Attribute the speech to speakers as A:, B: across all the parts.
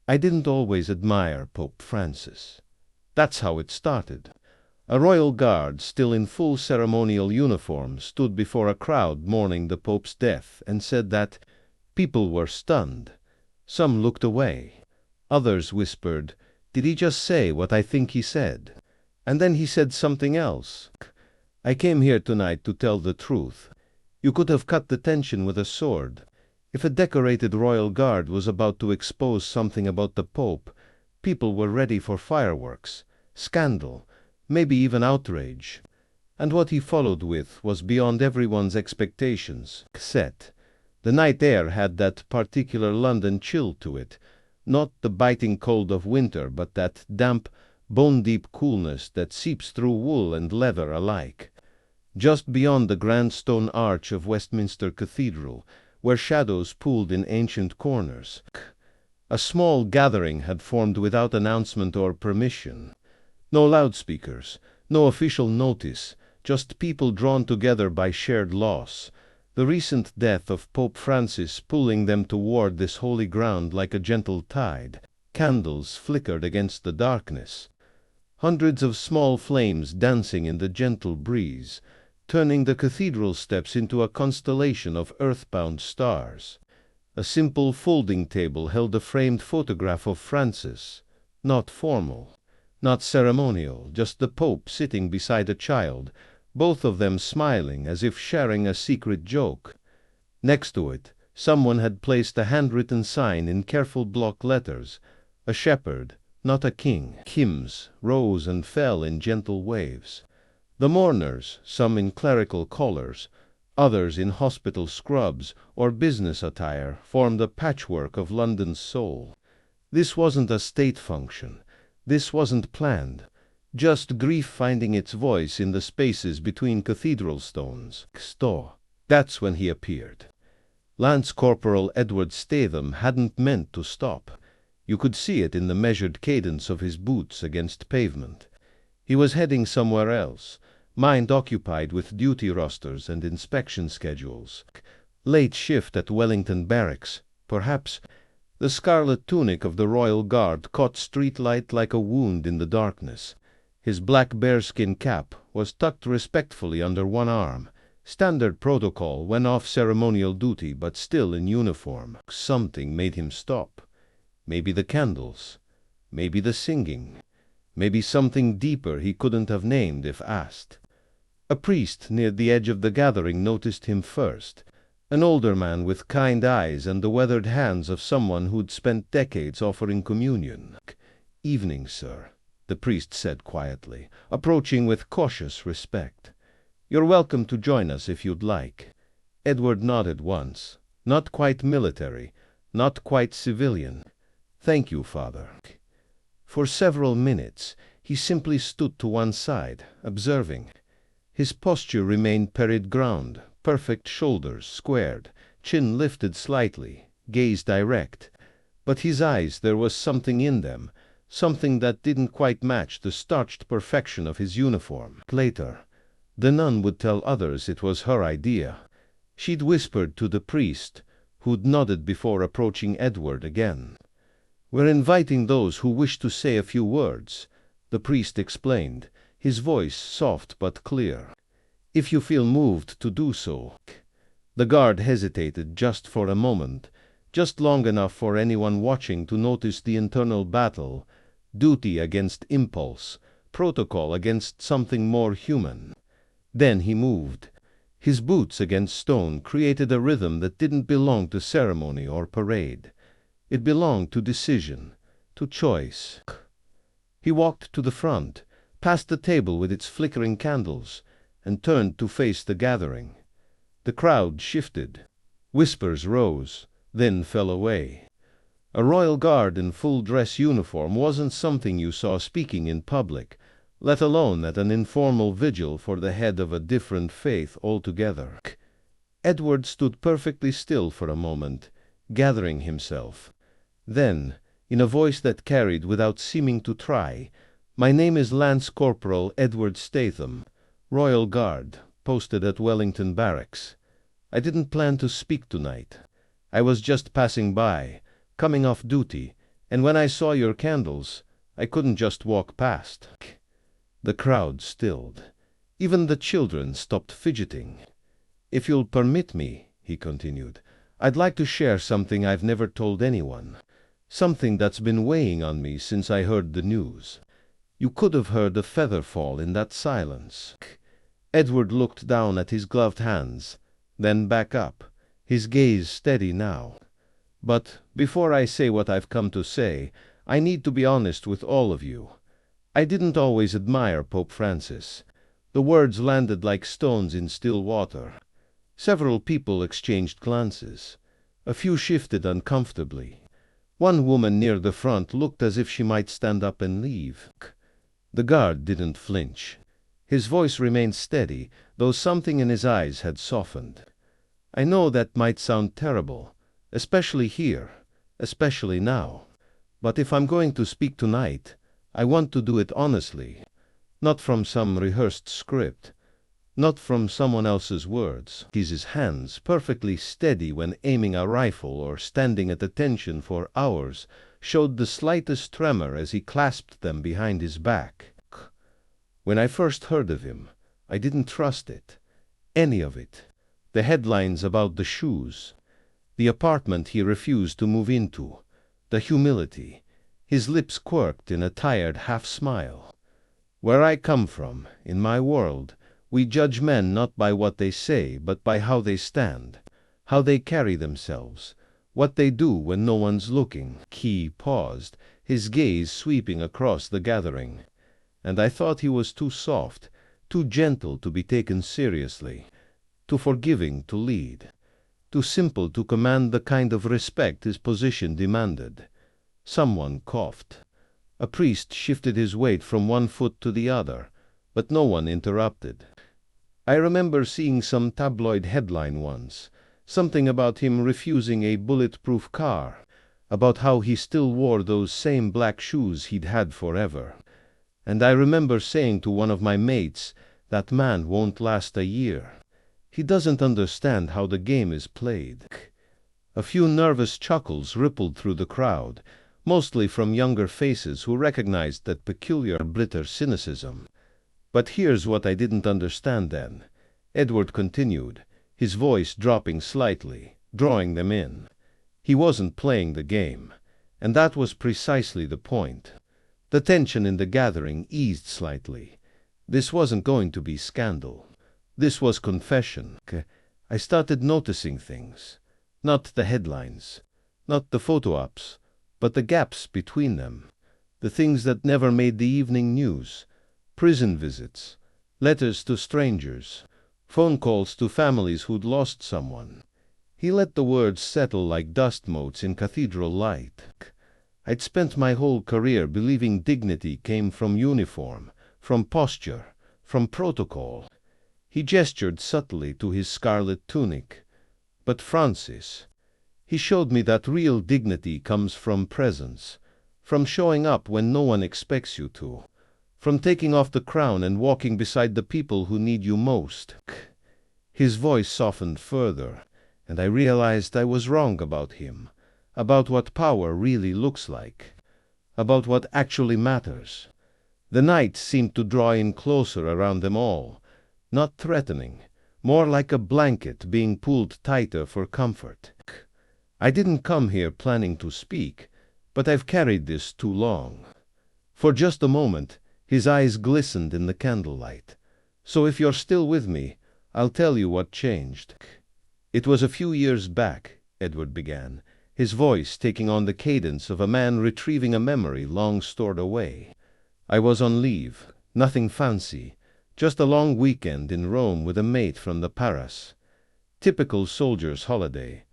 A: I didn't always admire Pope Francis. That's how it started. A royal guard, still in full ceremonial uniform, stood before a crowd mourning the Pope's death and said that people were stunned. Some looked away. Others whispered, "Did he just say what I think he said?" And then he said something else. "I came here tonight to tell the truth. You could have cut the tension with a sword. If a decorated royal guard was about to expose something about the Pope, people were ready for fireworks, scandal, maybe even outrage. And what he followed with was beyond everyone's expectations. Set. The night air had that particular London chill to it, not the biting cold of winter, but that damp, bone-deep coolness that seeps through wool and leather alike. Just beyond the grand stone arch of Westminster Cathedral, where shadows pooled in ancient corners, a small gathering had formed without announcement or permission. No loudspeakers, no official notice, just people drawn together by shared loss. The recent death of Pope Francis pulling them toward this holy ground like a gentle tide. Candles flickered against the darkness. Hundreds of small flames dancing in the gentle breeze, turning the cathedral steps into a constellation of earthbound stars. A simple folding table held a framed photograph of Francis, not formal, not ceremonial, just the Pope sitting beside a child, both of them smiling as if sharing a secret joke. Next to it, someone had placed a handwritten sign in careful block letters, "A shepherd, not a king." Hymns rose and fell in gentle waves. The mourners, some in clerical collars, others in hospital scrubs or business attire, formed a patchwork of London's soul. This wasn't a state function. This wasn't planned. Just grief finding its voice in the spaces between cathedral stones. That's when he appeared. Lance Corporal Edward Statham hadn't meant to stop. You could see it in the measured cadence of his boots against pavement. He was heading somewhere else, mind occupied with duty rosters and inspection schedules. Late shift at Wellington Barracks, perhaps. The scarlet tunic of the Royal Guard caught street light like a wound in the darkness. His black bearskin cap was tucked respectfully under one arm. Standard protocol when off ceremonial duty, but still in uniform. Something made him stop. Maybe the candles. Maybe the singing. Maybe something deeper he couldn't have named if asked. A priest near the edge of the gathering noticed him first. An older man with kind eyes and the weathered hands of someone who'd spent decades offering communion. "Evening, sir," the priest said quietly, approaching with cautious respect. "You're welcome to join us if you'd like." Edward nodded once. Not quite military, not quite civilian. "Thank you, Father." For several minutes, he simply stood to one side, observing. His posture remained parade ground, perfect shoulders squared, chin lifted slightly, gaze direct. But his eyes, there was something in them, something that didn't quite match the starched perfection of his uniform. Later, the nun would tell others it was her idea. She'd whispered to the priest, who'd nodded before approaching Edward again. "We're inviting those who wish to say a few words," the priest explained, his voice soft but clear. "If you feel moved to do so." The guard hesitated just for a moment, just long enough for anyone watching to notice the internal battle, duty against impulse, protocol against something more human. Then he moved. His boots against stone created a rhythm that didn't belong to ceremony or parade. It belonged to decision, to choice. He walked to the front, past the table with its flickering candles, and turned to face the gathering. The crowd shifted. Whispers rose, then fell away. A royal guard in full dress uniform wasn't something you saw speaking in public, let alone at an informal vigil for the head of a different faith altogether. Edward stood perfectly still for a moment, gathering himself. Then, in a voice that carried without seeming to try, "My name is Lance Corporal Edward Statham, Royal Guard, posted at Wellington Barracks. I didn't plan to speak tonight. I was just passing by, coming off duty, and when I saw your candles, I couldn't just walk past." The crowd stilled. Even the children stopped fidgeting. "If you'll permit me," he continued, "I'd like to share something I've never told anyone. Something that's been weighing on me since I heard the news." You could have heard a feather fall in that silence. Edward looked down at his gloved hands, then back up, his gaze steady now. "But before I say what I've come to say, I need to be honest with all of you. I didn't always admire Pope Francis." The words landed like stones in still water. Several people exchanged glances. A few shifted uncomfortably. One woman near the front looked as if she might stand up and leave. The guard didn't flinch. His voice remained steady, though something in his eyes had softened. "I know that might sound terrible, especially here, especially now. But if I'm going to speak tonight, I want to do it honestly, not from some rehearsed script, not from someone else's words." His hands, perfectly steady when aiming a rifle or standing at attention for hours, showed the slightest tremor as he clasped them behind his back. When I first heard of him, I didn't trust it. Any of it. The headlines about the shoes, the apartment he refused to move into, the humility. His lips quirked in a tired half-smile. "Where I come from, in my world, we judge men not by what they say, but by how they stand, how they carry themselves, what they do when no one's looking." He paused, his gaze sweeping across the gathering. And I thought he was too soft, too gentle to be taken seriously, too forgiving to lead, too simple to command the kind of respect his position demanded. Someone coughed. A priest shifted his weight from one foot to the other, but no one interrupted. I remember seeing some tabloid headline once, something about him refusing a bulletproof car, about how he still wore those same black shoes he'd had forever. And I remember saying to one of my mates, "That man won't last a year. He doesn't understand how the game is played." A few nervous chuckles rippled through the crowd, mostly from younger faces who recognized that peculiar bitter cynicism. "But here's what I didn't understand then," Edward continued, his voice dropping slightly, drawing them in. He wasn't playing the game, and that was precisely the point. The tension in the gathering eased slightly. This wasn't going to be scandal. This was confession. I started noticing things. Not the headlines, not the photo ops, but the gaps between them. The things that never made the evening news. Prison visits, letters to strangers, phone calls to families who'd lost someone. He let the words settle like dust motes in cathedral light. I'd spent my whole career believing dignity came from uniform, from posture, from protocol. He gestured subtly to his scarlet tunic. "But Francis, he showed me that real dignity comes from presence, from showing up when no one expects you to, from taking off the crown and walking beside the people who need you most." His voice softened further, and I realized I was wrong about him, about what power really looks like, about what actually matters. The night seemed to draw in closer around them all, not threatening, more like a blanket being pulled tighter for comfort. I didn't come here planning to speak, but I've carried this too long. For just a moment, his eyes glistened in the candlelight. "So if you're still with me, I'll tell you what changed." "It was a few years back," Edward began, his voice taking on the cadence of a man retrieving a memory long stored away. "I was on leave, nothing fancy, just a long weekend in Rome with a mate from the Paras. Typical soldier's holiday.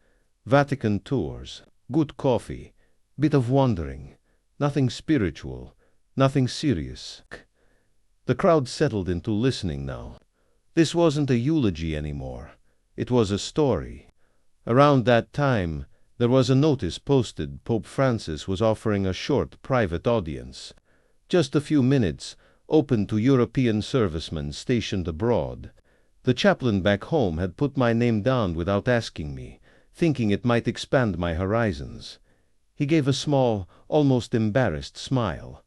A: Vatican tours, good coffee, bit of wandering, nothing spiritual, nothing serious." The crowd settled into listening now. This wasn't a eulogy anymore. It was a story. Around that time, there was a notice posted Pope Francis was offering a short private audience. Just a few minutes, open to European servicemen stationed abroad. The chaplain back home had put my name down without asking me, thinking it might expand my horizons. He gave a small, almost embarrassed smile.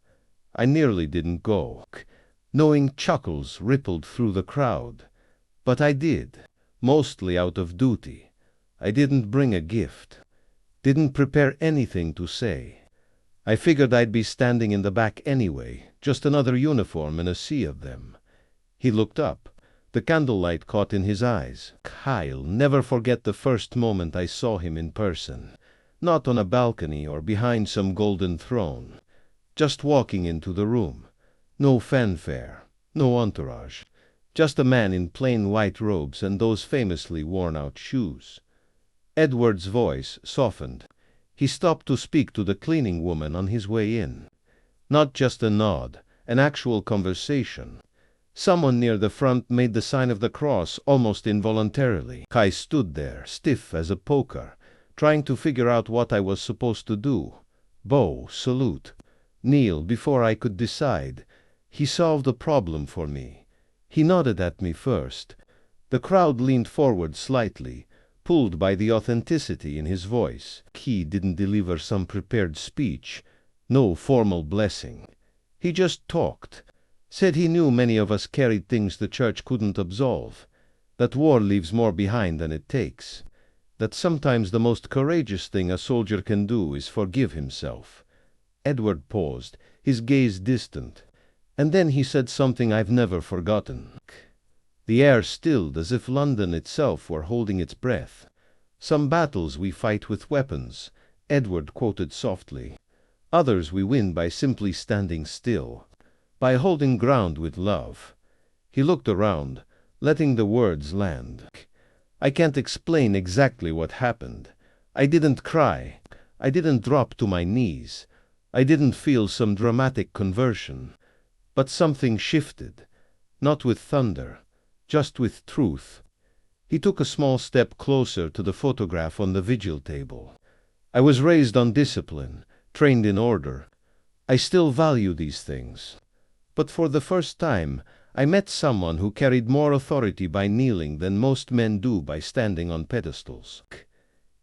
A: I nearly didn't go. Knowing chuckles rippled through the crowd. But I did, mostly out of duty. I didn't bring a gift. Didn't prepare anything to say. I figured I'd be standing in the back anyway, just another uniform in a sea of them. He looked up. The candlelight caught in his eyes. I'll never forget the first moment I saw him in person. Not on a balcony or behind some golden throne. Just walking into the room. No fanfare, no entourage. Just a man in plain white robes and those famously worn-out shoes. Edward's voice softened. He stopped to speak to the cleaning woman on his way in. Not just a nod, an actual conversation. Someone near the front made the sign of the cross almost involuntarily. I stood there, stiff as a poker, trying to figure out what I was supposed to do. Bow, salute, kneel before I could decide. He solved the problem for me. He nodded at me first. The crowd leaned forward slightly, pulled by the authenticity in his voice. He didn't deliver some prepared speech, no formal blessing. He just talked. Said he knew many of us carried things the church couldn't absolve, that war leaves more behind than it takes, that sometimes the most courageous thing a soldier can do is forgive himself. Edward paused, his gaze distant, and then he said something I've never forgotten. The air stilled as if London itself were holding its breath. Some battles we fight with weapons, Edward quoted softly. Others we win by simply standing still, by holding ground with love. He looked around, letting the words land. I can't explain exactly what happened. I didn't cry. I didn't drop to my knees. I didn't feel some dramatic conversion. But something shifted, not with thunder, just with truth. He took a small step closer to the photograph on the vigil table. I was raised on discipline, trained in order. I still value these things. But for the first time, I met someone who carried more authority by kneeling than most men do by standing on pedestals.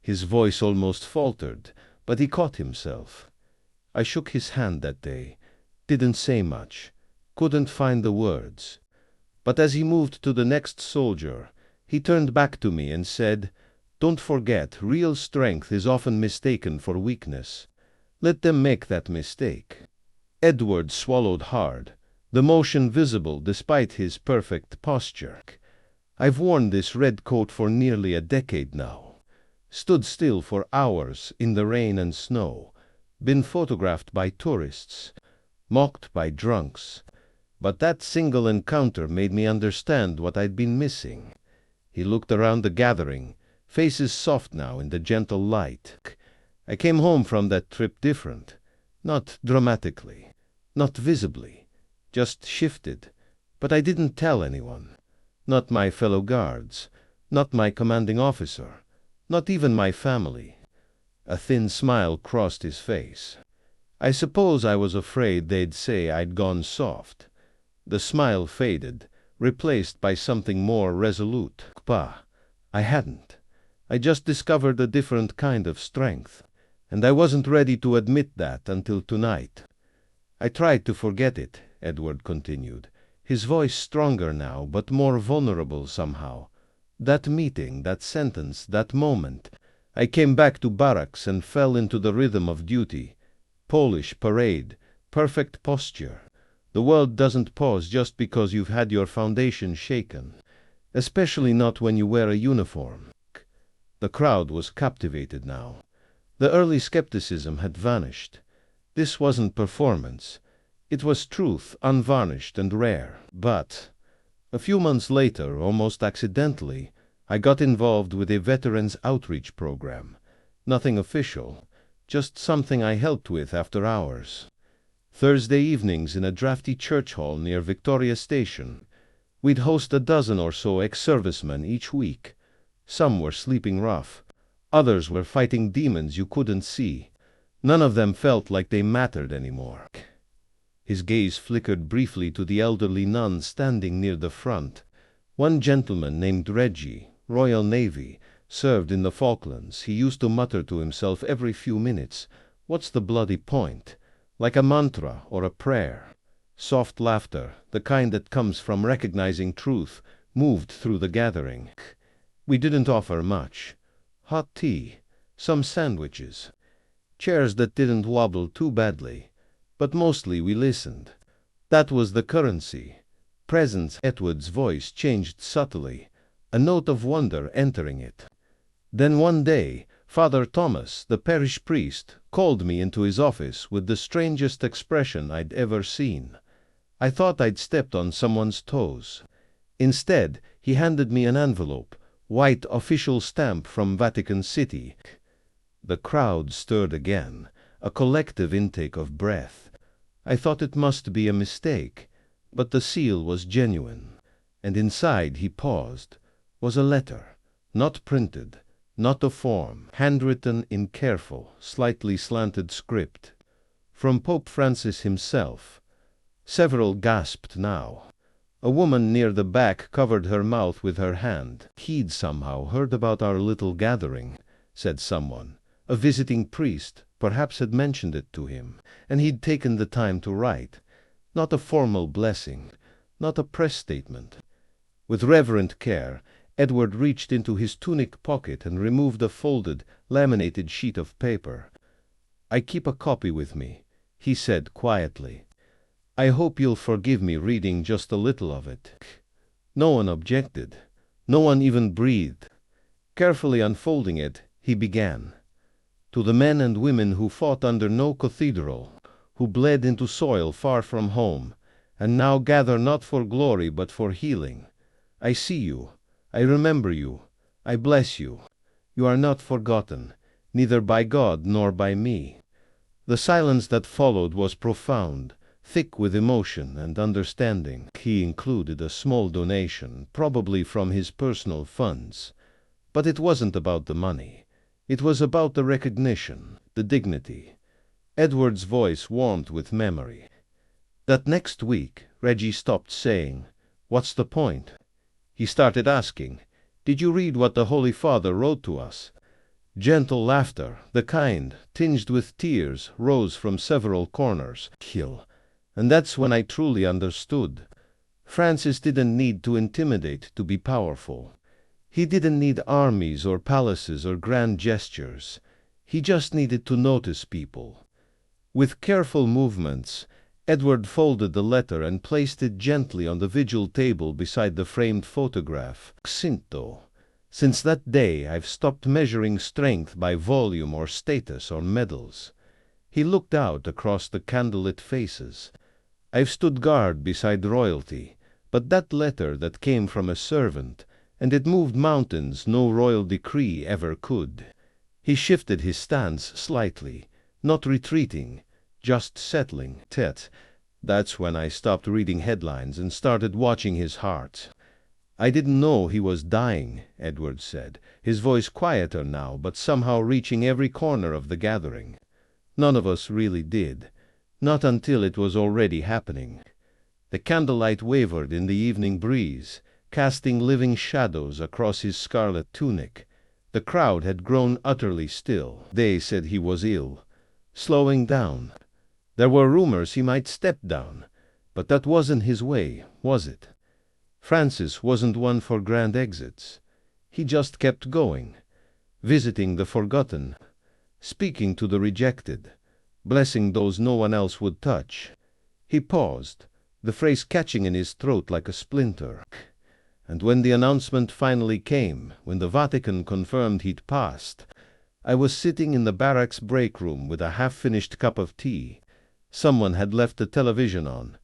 A: His voice almost faltered, but he caught himself. I shook his hand that day, didn't say much, couldn't find the words. But as he moved to the next soldier, he turned back to me and said, "Don't forget, real strength is often mistaken for weakness. Let them make that mistake." Edward swallowed hard, the motion visible despite his perfect posture. I've worn this red coat for nearly a decade now. Stood still for hours in the rain and snow. Been photographed by tourists. Mocked by drunks. But that single encounter made me understand what I'd been missing. He looked around the gathering, faces soft now in the gentle light. I came home from that trip different. Not dramatically. Not visibly. Just shifted. But I didn't tell anyone. Not my fellow guards. Not my commanding officer. Not even my family. A thin smile crossed his face. I suppose I was afraid they'd say I'd gone soft. The smile faded, replaced by something more resolute. Bah, I hadn't. I just discovered a different kind of strength, and I wasn't ready to admit that until tonight. I tried to forget it, Edward continued, his voice stronger now, but more vulnerable somehow. That meeting, that sentence, that moment. I came back to barracks and fell into the rhythm of duty. Polish parade, perfect posture. The world doesn't pause just because you've had your foundation shaken, especially not when you wear a uniform. The crowd was captivated now. The early skepticism had vanished. This wasn't performance. It was truth, unvarnished and rare. But a few months later, almost accidentally, I got involved with a veterans outreach program. Nothing official, just something I helped with after hours. Thursday evenings in a drafty church hall near Victoria Station. We'd host a dozen or so ex-servicemen each week. Some were sleeping rough. Others were fighting demons you couldn't see. None of them felt like they mattered anymore. His gaze flickered briefly to the elderly nun standing near the front. One gentleman named Reggie, Royal Navy, served in the Falklands. He used to mutter to himself every few minutes, What's the bloody point? Like a mantra or a prayer. Soft laughter, the kind that comes from recognizing truth, moved through the gathering. We didn't offer much. Hot tea, some sandwiches, chairs that didn't wobble too badly. But mostly we listened. That was the currency. Presence. Edward's voice changed subtly, a note of wonder entering it. Then one day, Father Thomas, the parish priest, called me into his office with the strangest expression I'd ever seen. I thought I'd stepped on someone's toes. Instead, he handed me an envelope, white official stamp from Vatican City. The crowd stirred again, a collective intake of breath. I thought it must be a mistake, but the seal was genuine. And inside, he paused, was a letter, not printed, not a form, handwritten in careful, slightly slanted script. From Pope Francis himself. Several gasped now. A woman near the back covered her mouth with her hand. He'd somehow heard about our little gathering, said someone. A visiting priest perhaps had mentioned it to him, and he'd taken the time to write. Not a formal blessing, not a press statement. With reverent care, Edward reached into his tunic pocket and removed a folded, laminated sheet of paper. "I keep a copy with me," he said quietly. "I hope you'll forgive me reading just a little of it." No one objected. No one even breathed. Carefully unfolding it, he began. "To the men and women who fought under no cathedral, who bled into soil far from home, and now gather not for glory but for healing. I see you. I remember you. I bless you. You are not forgotten, neither by God nor by me." The silence that followed was profound, thick with emotion and understanding. He included a small donation, probably from his personal funds. But it wasn't about the money. It was about the recognition, the dignity. Edward's voice warmed with memory. That next week, Reggie stopped saying, "What's the point?" He started asking, "Did you read what the Holy Father wrote to us?" Gentle laughter, the kind, tinged with tears, rose from several corners. And that's when I truly understood. Francis didn't need to intimidate to be powerful. He didn't need armies or palaces or grand gestures. He just needed to notice people. With careful movements, Edward folded the letter and placed it gently on the vigil table beside the framed photograph. "Xinto. Since that day, I've stopped measuring strength by volume or status or medals." He looked out across the candlelit faces. "I've stood guard beside royalty, but that letter that came from a servant, and it moved mountains no royal decree ever could." He shifted his stance slightly, not retreating, just settling. That's when I stopped reading headlines and started watching his heart. "I didn't know he was dying," Edward said, his voice quieter now, but somehow reaching every corner of the gathering. None of us really did. Not until it was already happening. The candlelight wavered in the evening breeze, casting living shadows across his scarlet tunic. The crowd had grown utterly still. They said he was ill, slowing down. There were rumors he might step down, but that wasn't his way, was it? Francis wasn't one for grand exits. He just kept going, visiting the forgotten, speaking to the rejected, blessing those no one else would touch. He paused, the phrase catching in his throat like a splinter. And when the announcement finally came, when the Vatican confirmed he'd passed, I was sitting in the barracks break room with a half-finished cup of tea. Someone had left the television on.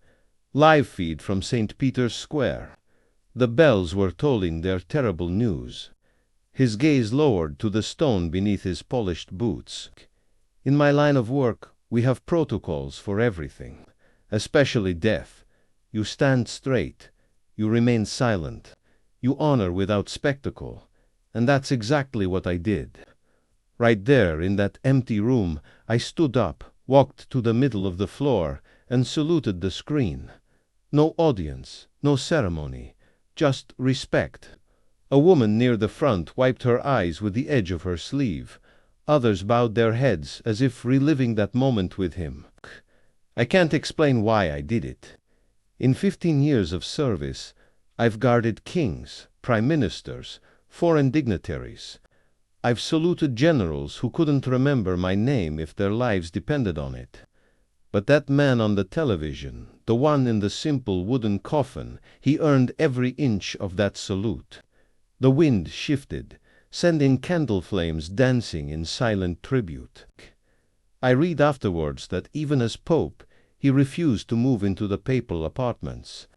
A: Live feed from St. Peter's Square. The bells were tolling their terrible news. His gaze lowered to the stone beneath his polished boots. "In my line of work, we have protocols for everything, especially death. You stand straight. You remain silent. You honor without spectacle. And that's exactly what I did." Right there, in that empty room, I stood up, walked to the middle of the floor, and saluted the screen. No audience, no ceremony, just respect. A woman near the front wiped her eyes with the edge of her sleeve. Others bowed their heads as if reliving that moment with him. I can't explain why I did it. In 15 years of service, I've guarded kings, prime ministers, foreign dignitaries. I've saluted generals who couldn't remember my name if their lives depended on it. But that man on the television, the one in the simple wooden coffin, he earned every inch of that salute. The wind shifted, sending candle flames dancing in silent tribute. I read afterwards that even as Pope, he refused to move into the papal apartments,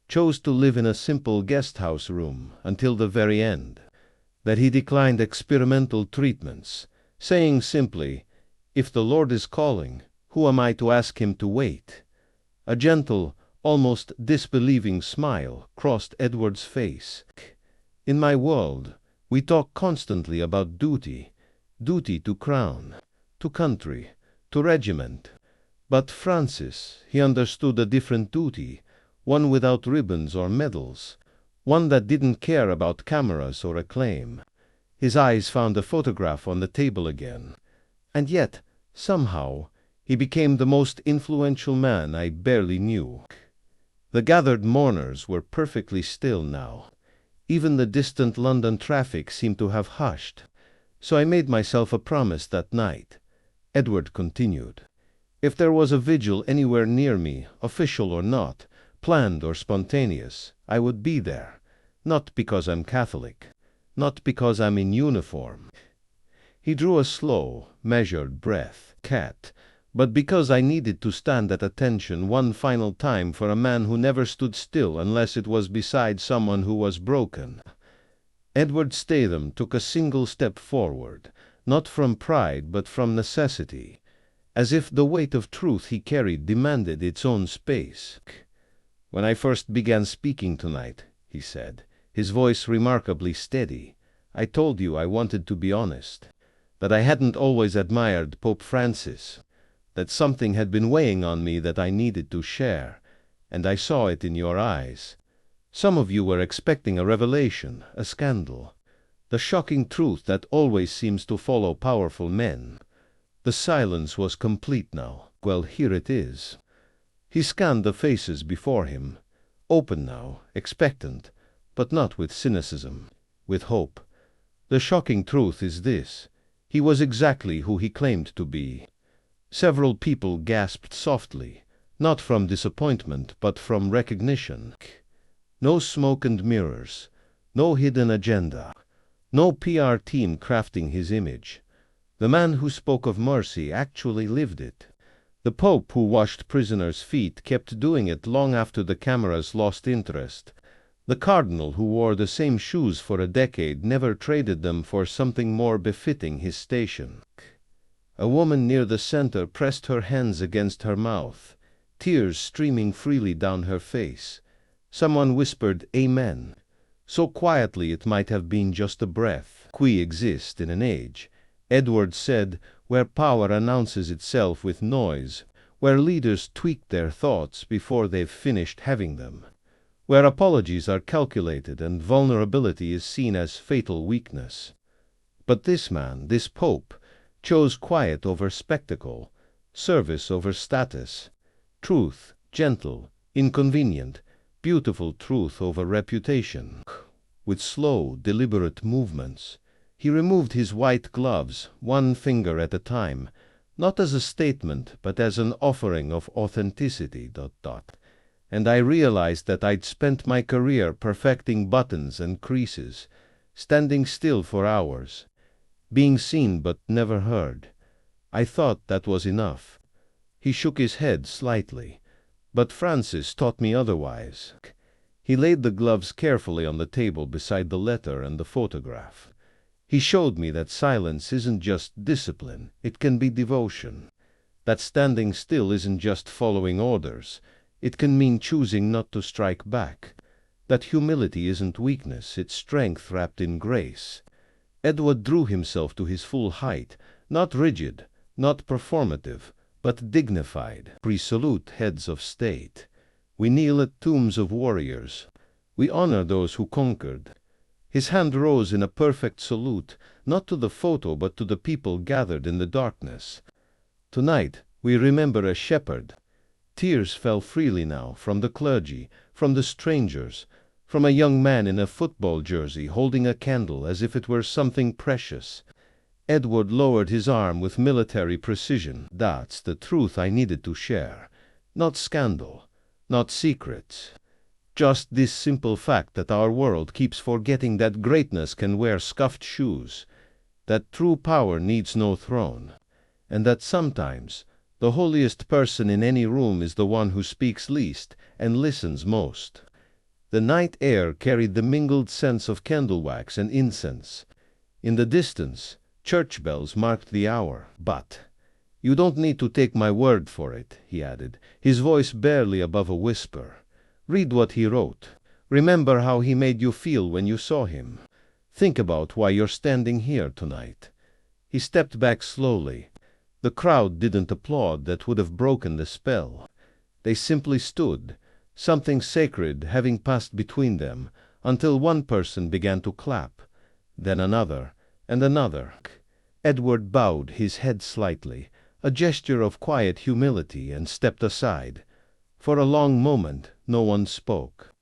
A: chose to live in a simple guest house room until the very end, that he declined experimental treatments, saying simply, "If the Lord is calling, who am I to ask him to wait?" A gentle, almost disbelieving smile crossed Edward's face. In my world, we talk constantly about duty, duty to crown, to country, to regiment. But Francis, he understood a different duty, one without ribbons or medals, one that didn't care about cameras or acclaim. His eyes found the photograph on the table again. And yet, somehow, he became the most influential man I barely knew. The gathered mourners were perfectly still now. Even the distant London traffic seemed to have hushed. So I made myself a promise that night. Edward continued. If there was a vigil anywhere near me, official or not, planned or spontaneous, I would be there. Not because I'm Catholic. Not because I'm in uniform. He drew a slow, measured breath, but because I needed to stand at attention one final time for a man who never stood still unless it was beside someone who was broken. Edward Statham took a single step forward, not from pride but from necessity, as if the weight of truth he carried demanded its own space. "When I first began speaking tonight," he said, his voice remarkably steady, "I told you I wanted to be honest, that I hadn't always admired Pope Francis, that something had been weighing on me that I needed to share, and I saw it in your eyes. Some of you were expecting a revelation, a scandal, the shocking truth that always seems to follow powerful men. The silence was complete now. Well, here it is." He scanned the faces before him, open now, expectant, but not with cynicism, with hope. The shocking truth is this: he was exactly who he claimed to be. Several people gasped softly, not from disappointment, but from recognition. No smoke and mirrors, no hidden agenda, no PR team crafting his image. The man who spoke of mercy actually lived it. The Pope who washed prisoners' feet kept doing it long after the cameras lost interest. The Cardinal who wore the same shoes for a decade never traded them for something more befitting his station. A woman near the center pressed her hands against her mouth, tears streaming freely down her face. Someone whispered, "Amen," so quietly it might have been just a breath. "We exist in an age," Edward said, "where power announces itself with noise, where leaders tweak their thoughts before they've finished having them, where apologies are calculated and vulnerability is seen as fatal weakness. But this man, this Pope, chose quiet over spectacle, service over status, truth, gentle, inconvenient, beautiful truth over reputation." With slow, deliberate movements, he removed his white gloves, one finger at a time, not as a statement, but as an offering of authenticity. And I realized that I'd spent my career perfecting buttons and creases, standing still for hours, being seen but never heard. I thought that was enough. He shook his head slightly. But Francis taught me otherwise. He laid the gloves carefully on the table beside the letter and the photograph. He showed me that silence isn't just discipline, it can be devotion. That standing still isn't just following orders, it can mean choosing not to strike back. That humility isn't weakness, it's strength wrapped in grace. Edward drew himself to his full height, not rigid, not performative, but dignified. We salute heads of state. We kneel at tombs of warriors. We honor those who conquered. His hand rose in a perfect salute, not to the photo but to the people gathered in the darkness. Tonight, we remember a shepherd. Tears fell freely now, from the clergy, from the strangers, from a young man in a football jersey holding a candle as if it were something precious. Edward lowered his arm with military precision. That's the truth I needed to share. Not scandal, not secrets. Just this simple fact that our world keeps forgetting that greatness can wear scuffed shoes, that true power needs no throne, and that sometimes the holiest person in any room is the one who speaks least and listens most. The night air carried the mingled scents of candle wax and incense. In the distance, church bells marked the hour. But you don't need to take my word for it, he added, his voice barely above a whisper. Read what he wrote. Remember how he made you feel when you saw him. Think about why you're standing here tonight. He stepped back slowly. The crowd didn't applaud. That would have broken the spell. They simply stood, something sacred having passed between them, until one person began to clap, then another, and another. Edward bowed his head slightly, a gesture of quiet humility, and stepped aside. For a long moment no one spoke.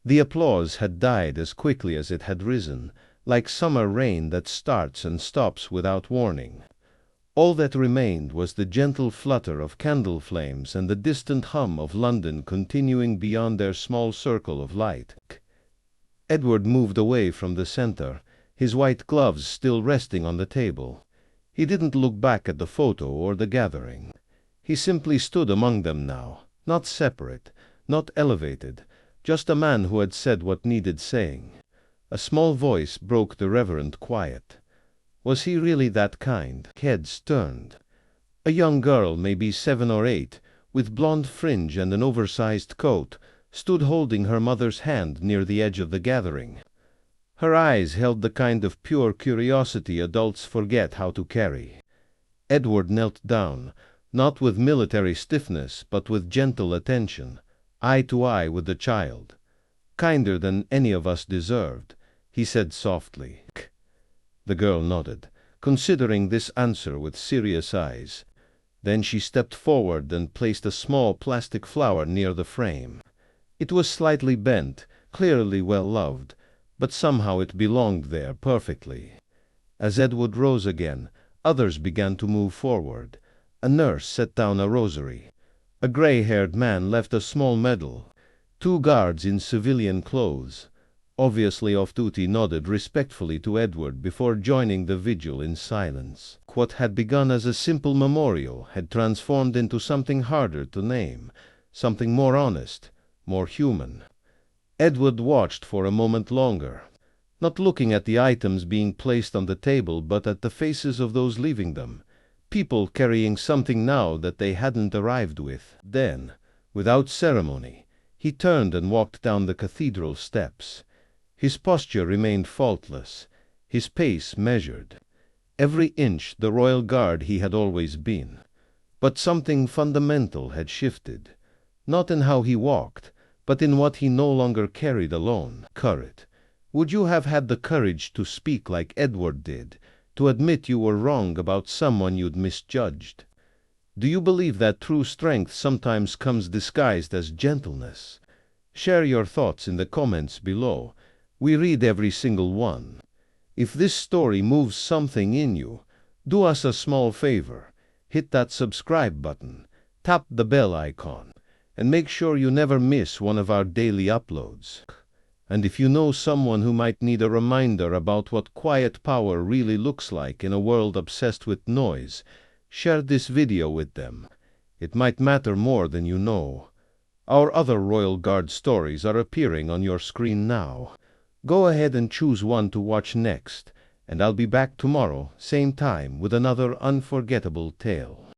A: The applause had died as quickly as it had risen, like summer rain that starts and stops without warning. All that remained was the gentle flutter of candle flames and the distant hum of London continuing beyond their small circle of light. Edward moved away from the center, his white gloves still resting on the table. He didn't look back at the photo or the gathering. He simply stood among them now, not separate, not elevated, just a man who had said what needed saying. A small voice broke the reverent quiet. Was he really that kind? Heads turned. A young girl, maybe 7 or 8, with blonde fringe and an oversized coat, stood holding her mother's hand near the edge of the gathering. Her eyes held the kind of pure curiosity adults forget how to carry. Edward knelt down, not with military stiffness, but with gentle attention, eye to eye with the child. Kinder than any of us deserved, he said softly. The girl nodded, considering this answer with serious eyes. Then she stepped forward and placed a small plastic flower near the frame. It was slightly bent, clearly well loved, but somehow it belonged there perfectly. As Edward rose again, others began to move forward. A nurse set down a rosary. A gray-haired man left a small medal. 2 guards in civilian clothes, obviously off-duty, nodded respectfully to Edward before joining the vigil in silence. What had begun as a simple memorial had transformed into something harder to name, something more honest, more human. Edward watched for a moment longer, not looking at the items being placed on the table, but at the faces of those leaving them, people carrying something now that they hadn't arrived with. Then, without ceremony, he turned and walked down the cathedral steps. His posture remained faultless, his pace measured. Every inch the royal guard he had always been. But something fundamental had shifted, not in how he walked, but in what he no longer carried alone. Courage. Would you have had the courage to speak like Edward did, to admit you were wrong about someone you'd misjudged? Do you believe that true strength sometimes comes disguised as gentleness? Share your thoughts in the comments below. We read every single one. If this story moves something in you, do us a small favor. Hit that subscribe button, tap the bell icon, and make sure you never miss one of our daily uploads. And if you know someone who might need a reminder about what quiet power really looks like in a world obsessed with noise, share this video with them. It might matter more than you know. Our other Royal Guard stories are appearing on your screen now. Go ahead and choose one to watch next, and I'll be back tomorrow, same time, with another unforgettable tale.